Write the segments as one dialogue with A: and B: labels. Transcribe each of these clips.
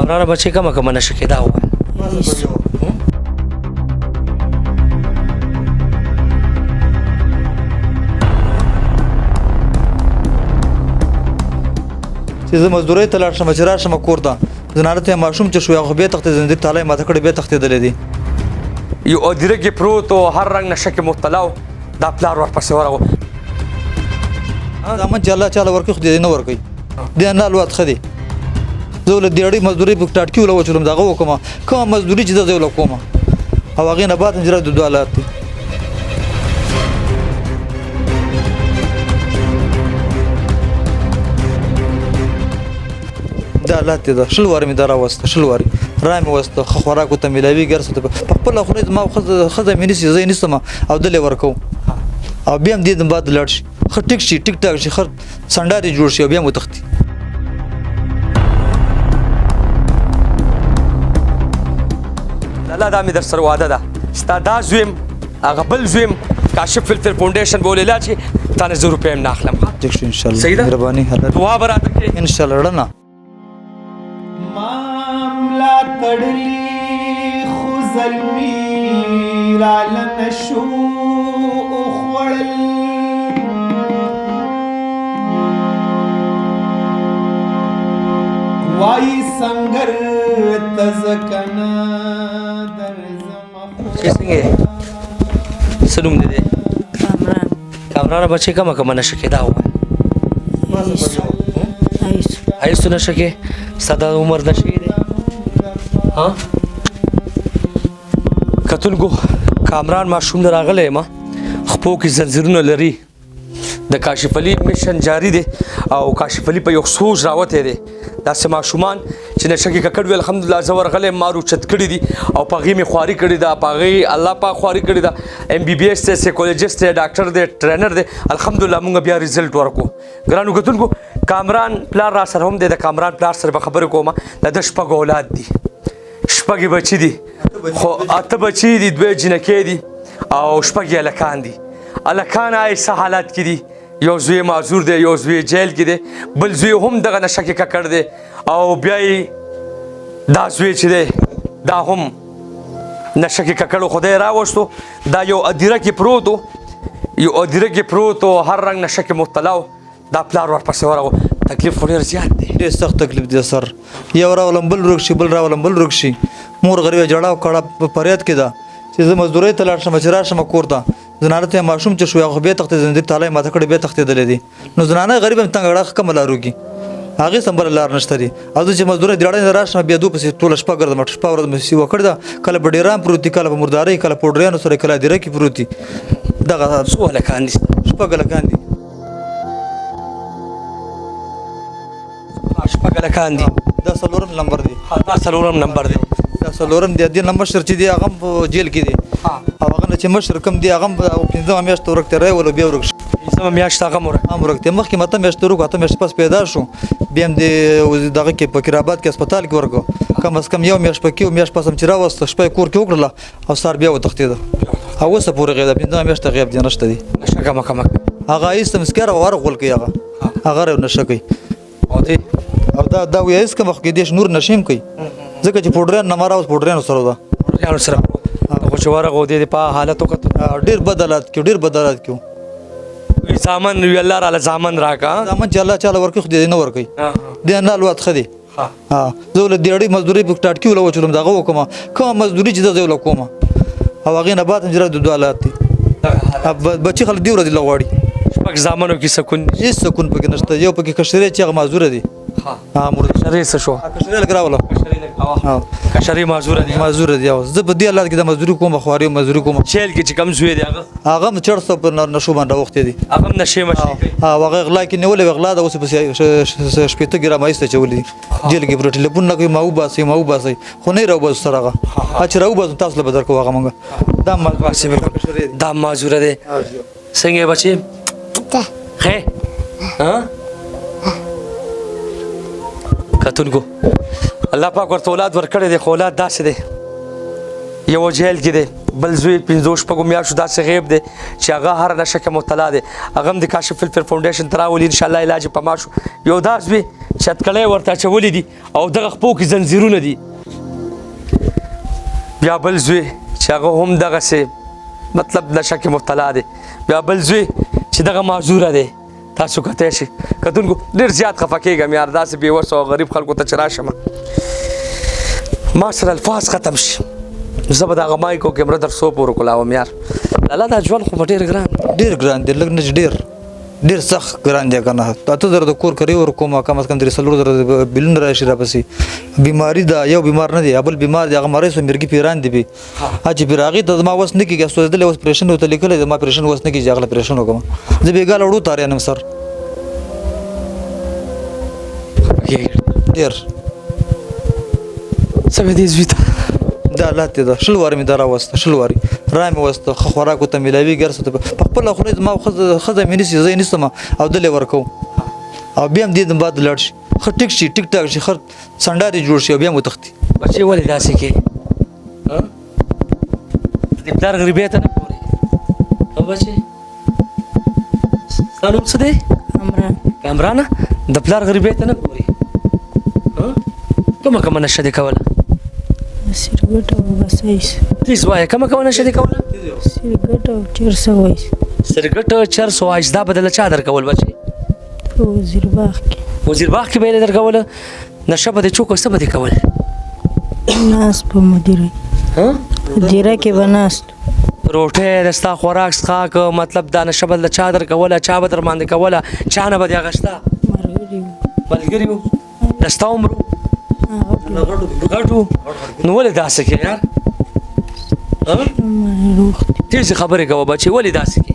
A: وراره بچی کومه نشه کېدا وایه
B: چې زه مزدورۍ ته لاړ شم چې راشم کور ته زنانه ته ماشوم چې شو هغه بیا تختې زندګي تاله ماته کړې بیا تختېدلې دي
A: یو ادرګي پروت او هر رنگ نشه کې مبتلا و دا پلار ورپسې ورغو
B: زمون چې الله تعالی ورکړي خو دې نه ورکړي دې نه الوت خدي زه ول دې اړې مزدوري په ټاټکی ول وچلم دغه وکم کوم مزدوري چې زه ول کوم او هغه نه بعد انجره د دوالات دي دا لات ده شلوار می درا وسته شلوار رامي وسته خوراکو ته ملاوي ګرسته په خپل خو ما خزه مې نسی زې نسم او دلې ورکو او بیا هم دې بعد لړ شي خ ټیک شي ټیک ټاک شي خر سنداري جوړ شي بیا متختی
A: الله دا مې در سره واده ده ستا دا زویم هغه بل زویم کاشف فلتر فاونډیشن بولې لا چې تا نه 0 روپۍ هم نه اخلم
B: ټیک شي ان شاء الله
A: صحیح ده
B: مهرباني الله
A: دعا به راته کوې
B: ان شاء الله رڼا
C: معاملا تړلي خو زلمي راله نشو خوړل وای سنگر تزکنا
A: چې څنګه څه نوم دی کامران بچی کومه نشه کېدا وایه ایسو نشه کې ستا عمر نشه دی ها کتونکو کامران ماشوم راغلی ما خپو کې زنځیرونه لري د کاشف علي میشن جاری دی او کاشف علي په یو سوچ راوته دی داسې ماشومان چې نشه کې ککړ وي الحمدلله زه ورغلی ما روچت کړي دي او په هغې مې خواري کړې ده په هغې الله پاک خواري کړې ده MBBS دی سایکولوجست دی ډاکټر دی ټرینر دی الحمدلله مونږ بیا رزلټ ورکو ګرانو کتونکو کامران پلار را سره هم دی د کامران پلار سره به خبرې کوم د ده شپږ اولاد دي شپږ بچي دي خو اته بچي دي 2 جنکې دي او شپږ یې هلکان دي هلکان ایسه حالات کې دي یو زوی معذور دی یو زوی جیل کې دی بل زوی هم دغه نشه کې ککړ دی او بیا یې دا زوی چې دی دا هم نشه کې ککړ خدای راوستو دا یو ادیره کې پروت و یو ادیره کې پروت و هر رنګ نشه کې مبتلا و دا پلار ورپسې ورغو تکلیف خو ډېر زیات دی
B: ډېر سخت تکلیف دی سر یو راولم بل روک شي بل راولم بل روک شي مور غریبه جړه او کړه په فریاد کې ده چې زه مزدورۍ ته لاړ شم چې راشم کور ته زنانه ته ماشوم چې شو هغه بیا تختې زندګي تاله ماته کړې بیا تختېدلې دي نو زنانه غریب هم تنګ اړه کوم لارو کې هغه سمبر لار نشته دي او چې مزدورۍ دی اړه راشم بیا دوه پسې ټوله شپه ګرځم شپه ورځ مې سی وکړه کله بډیرام پروتي کله په مرداري کله پوډریانو سره کله دیره کې پروتي دغه
A: څو هلکان دي
B: شپه هلکان دي
A: شپږ هلکان دي
B: دا څلورم نمبر دی
A: دا څلورم نمبر دی
B: دا څلورم دی د نمبر شر چې دی هغه په جیل کې دی او هغه چې مشر کم دی هغه پنځه میاشتې ورکته راي ول بیا ورک
A: زما میاشت هغه
B: ورکته مخکې ماته میاشتې ورک اته میاشتې پس پیدا شو بیا هم د دغه کې په کیراباد کې هسپتال کې ورکو کم از کم یو میاشت پکې او میاشت پس هم چې راوسته شپه کور کې وکړله او سار بیا وتښتېده او اوسه پورې غیب پنځه میاشتې غیب دی نشته دی
A: نشه کمه
B: هغه ایسته مسکر ورغول کوي هغه نشه کوي
A: او دی
B: او دا وایس کوم وخت کې دیش نور نشیم کوي ځکه چې پوډران نه ماراوس پوډران سره ده
A: پوډران سره خو چې ورغو دی په حالت وکړه
B: ډیر بدلات کیو
A: وی زامن وی الله تعالی زامن راکا
B: زامن چې الله تعالی ورکړي خو دې نه ورکړي دې نه الوت خدي ها زه ول دې اړې مزدوري په ټاټکی ول وچلم دغه وکم کوم مزدوري چې زه ول کوم او هغه نه بعد انجره د دوالات دي بچي خل دی ور دي لغواړي
A: شپږ زامنو کې سکون
B: هیڅ سکون پکې نشته یو پکې کشري چې هغه معذور دي ها مرده
A: کشري څه شو
B: کشري لګراوله
A: کشري معذور دي
B: او زه په دې الله کې د مزدوري کوم خواري مزدوري کوم
A: چیل کې چې کم زوی دی
B: هغه م 400 پر نشو باندې وخت دي
A: هغه نشه مشي
B: ها هغه غلا کې نیولې غلا د اوس په شپته ګرام ایسته چولې جیل کې پروت لبون نه کوي ماو باسي خو نه راو بس سره هغه اچ راو بس تاسو له بدر کو هغه مونږ دا
A: معذور دي څنګه بچي خې ها کتونکو الله پاک ورته اولاد ورکړي دي خو اولاد داسې دي یو جیل کې دی بل زوی 15 میاشتو داسې غیب دی چې هغه هر نشه کې مبتلا دی هغه هم د کاشف فلفل فاونډیشن ته راولي انشاءالله علاج په ما شو یو دا زوی چې اتکړی ورته اچولی دي او دغه خپو کې زنځیرونه دي بیا بل زوی چې هغه هم دغسې مطلب نشه کې مبتلا دی بیا بل زوی چې دغه معذوره دی تاسو کتلی شئ کتونکو ډېر زیات خفه کېږم یار داسې بېوسو او غریب خلکو ته چې راشم ما سره الفاظ ختم شي زه به دغه مایکو کیمره در څو پورې کولاوم یار لالا دا ژوند خو به ډېر ګران
B: ډېر ګران دی لږ نه چې ډېر سخت ګران دی که نه 8000 د کور کرې ورکوم کم از کم 300 بلونه راشي راپسې بیماري ده یو بیمار نه دی بل بیمار دی هغه مریض مرګي پیران دی به چې پیر هغې ته زما وس نه کېږي سوځېدلی اوس پرېشن ورته لیکلی زما پرېشن وس نه کېږي هغه له پرېشن وکړم زه بېګاله وړو تاریانم سر ډېر
A: څه به دې زوی ته
B: دا لاتې ده 20 وارې مې دا راوسته 20 وارې را مې وسته ښه خوراک ورته میلاوېږي هر څه ته په خپله خولې زما ښځه مې نیسي زه یې نیسم او دلې ورکوم او بیا هم دې دم بعد لاړ شي ښه ټیک شي ټیک ټاک شي ښه سنډار یې جوړ شي او بیا هم وتښتي
A: بچې ولې داسې کې د پلار غریبۍ ته نه ګورې بچې ستا نوم څه دی کامرانه د پلار غریبۍ ته نه ګورې کومه نشه دې کوله
D: سرګټ او بسایس
A: تیز وایه کومه نشه دې کوله
D: سرګټ او چرسه وایس
A: سرګټ چرسو وایس دا بدله چا درکول بچې
D: وزیر باغ کې
A: وزیر باغ کې به یې درکوله نشه به دې چوکو څه به دې کول
D: ناس په مدیره کې به ناست
A: روټۍ د ستا خوراک څښاک مطلب دا نشه به چا درکوله چا به در باندې کوله چا نه به دې اخیسته ملګري وو د ستا عمر غټو نو ولې داسې کې یار تیزې خبرې کوه بچې ولې داسې کې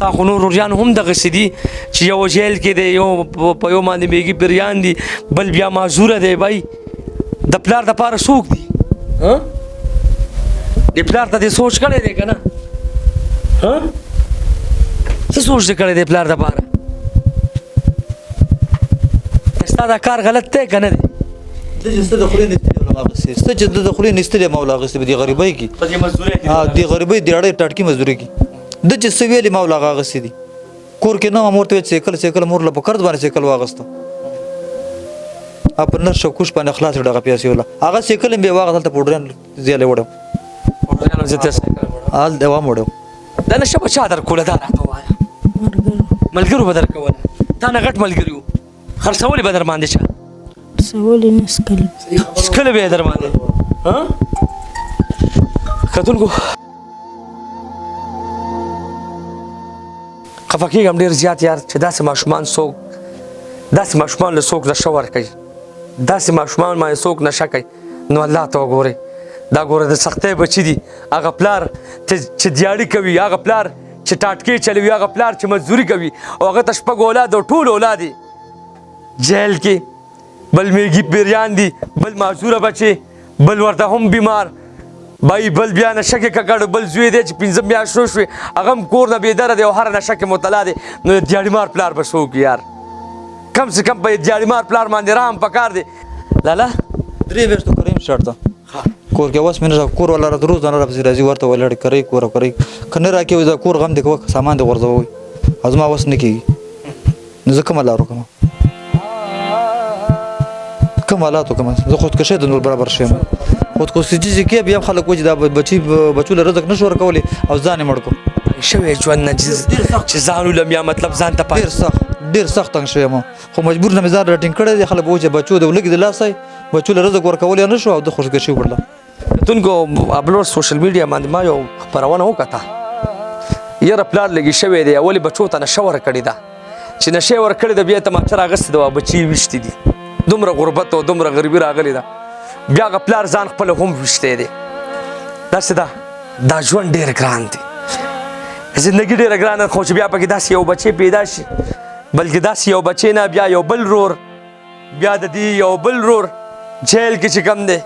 A: ستا خو نور وریان هم دغسې دي چې یو جیل کې دی یو په یو باندې میږي پیریان دي بل بیا معذوره دی بای د پلار دپاره څوک دي د پلار ته دې سوچ کړی دی که نه څه سوچ دې کړی دی پلار دپاره ستا دا کار غلط دی که نه دی
B: ستا د خولې نستلې چې د خولې نستلې مولا اخیستې په دې غریبۍ کې
A: په دې مزدورۍ کې
B: دې غریبۍ د اړې ټاټکي مزدورۍ کې د چې څه ویلې مولا هغه اخیستې دي کور کې نه مور ته سیکل مور له په قرض باندې سیکل واغسته په نر شکوش باندې خلاص ډغه پیسې ولا هغه سیکل به واغ دلته پوډران زیاله وړو
A: پوډران زته
B: حال دوام وړو
A: دا نشه په چا در کوله دا راته وایه ملګرو به در کوله تا نه غټ ملګري وو خرڅولې به در باندې چا
D: سوالې نسکل
A: سکل به در باندې کتونکو خفه کېږم ډېر زیات یار چې داسې ماشومان له څوک نشه ورکوي داسې ماشومان باندې څوک نشه کوي نو الله ته وګورئ دا ګوره د سختۍ بچي دي هغه پلار چې دیاړي کوي هغه پلار چې ټاټکې چلوي هغه پلار چې مزدوري کوي او هغه ته شپږ اولاد او ټول اولاد دي جیل کې بل میږي پیریان دي بل معذوره بچې بل ورته هم بیمار بای بل بیا نشه کې ککړ بل زوی دی چې 15 میاشتو شوې هغه هم کور نه بېدره دی او هره نشه کې مبتلا دی نو د دیاړي مار پلار به څوک یار کم سے کم په دیاړي مار پلار باندې رحم پکار دی لالا
B: 3 میاشتو کریم شرط کور کې اوس مینه کور ولا روز نه راځي راځي ورته ولړ کوي کور کوي کنه راکې دا کور غم دی کوه سامان دی ورځوي ازما اوس نه کیږي زه کوم لارو کوم کمالاتو کوم زه خودکشي د نور برابر شم خودکشي چې بیا خلک وځي دا بچو له رزق نشو ورکولې او ځان یې مړ کو
A: شوی ژوند نه چې ځان ولم یا مطلب ځان ته
B: ډېر سخت تنګ شوم خو مجبور نه مې ځان راټینګ کړی دی خلک وځي بچو د ولګي د لاسای بچو له رزق ورکولې نه شو او د خودکشي وکړله
A: کتونکو اپلوډ سوشل میډیا باندې ما یو خپرونه وکړه یاره پلار لګي شوی دی اولې بچو ته نشه ورکړې ده چې نشه ورکړې ده بیا یې تماچه راغستې ده بچي یې ویشتې دي دومره غربت او دومره غریبي راغلې ده بیا هغه پلار ځان خپله هم ویشتی دی داسې ده دا ژوند ډېر ګران دی زندګي ډېره ګرانه خو چې بیا پکې داسې یو بچی پیدا شي بلکې داسې یو بچی نه بیا یو بل رور بیا د دې یو بل رور جیل کې چې کم دی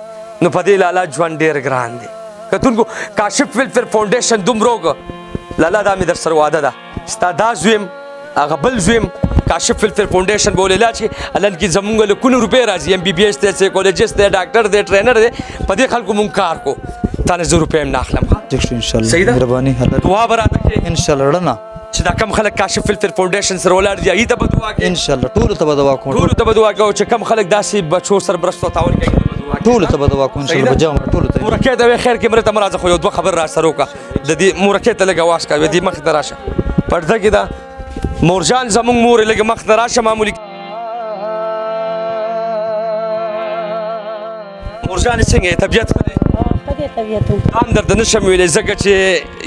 A: نو په دې لالا ژوند ډېر ګران دی کتونکو کاشف فلفل فاونډیشن دومره وکړه لالا دا مې در سره واده ده ستا دا زویم هغه بل زویم کاشف فلفل فاونډیشن بولې لا چې الان کې زمونږ له کونو روپۍ راځي ایم بی بی ایس دی سایکولوژیست دی ډاکټر دی ټرینر دی په دې خلکو مونږ کار کو تا نه زه روپۍ هم نه اخلم
B: ټیک شو ان شاء
A: صحیح
B: الله
A: ده؟
B: مهرباني الله
A: دعا به راته کوې
B: ان شاء الله رڼا
A: چې دا کم خلک کاشف فلفل فاونډیشن سره ولاړ دي هغې ته به دعا کوې
B: ان شاء الله ټول ته به دعا کوم
A: ټولو ته به دعا کوو چې کم خلک داسې بچو سره مرسته او تعاون کوي هغې ته به دعا کوې.
B: ټول ته به دعا کوم ان شاء الله
A: صحیح ده؟
B: بجام ټول ته
A: مورکې ته وې خیر کې مرته مه راځه خو یو دوه خبر را سره وکړه د دې مورکې ته لږ اواز کوه دې مخې ته راشه پرده کې ده مورجان زمونږ مور یې لږ مخې ته راشه معمولي مورجانې څنګه یې طبیعت ښه دی
D: خدای طبیعت
A: هم درته نشم ویلی ځکه چې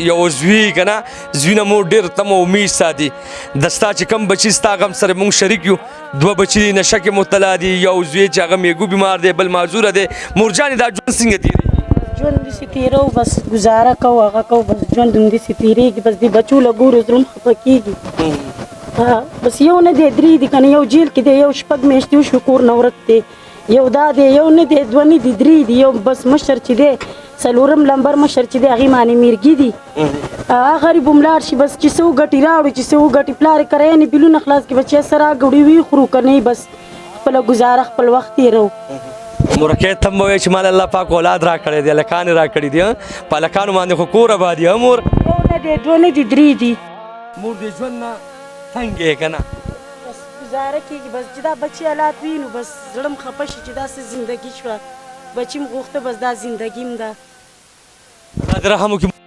A: یو زوی که نه زوی نه مور ډېر تمه امید ساتي د ستا چې کم بچي ستا غم سره مونږ شریک یو دوه بچي دي نشه کې مبتلا دي یو زوی چې هغه میګو بیمار دی بل معذوره دی مورجانې دا ژوند څنګه تېرېږي
E: ژوند داسې تېرو بس ګزاره کوو هغه کوو بس ژوند همداسې تېرېږي بس د بچو له ګورو زړه م خفه کېږي بس یو نه دی درې دي که نه یو جیل کې دی یو شپږ میاشتې وشوې کور نه ورک دی یو دا دی یو نه دی دوه نه دي درې دي یو بس مشر چې دی څلورم لمبر مشر چې دی هغې معنې میرګي دي هغه غریب هم لاړ شي بس چې څه وګټي راوړي چې څه وګټي پلار یې کرایه نه بیلونه خلاص کړي بچی سره ګوډې وي خورو که نه بس خپله ګزاره خپل وخت تېرو
A: مورکې ته هم ووایې چې مال الله پاک اولاد را کړی دی هلکان یې را کړي دي په هلکانو باندې خو کور آباد دي مور
E: یو نه دی دوه نه دي درې دي
A: مور دې ژوند نه تنګ یې که نه
E: بس ګزاره کېږي بس چې دا بچي حالات وینو بس زړه م خفه شي چې داسې زندګي شوه بچي م غوښته بس دا زندګي م ده
A: الله دې رحم وکړي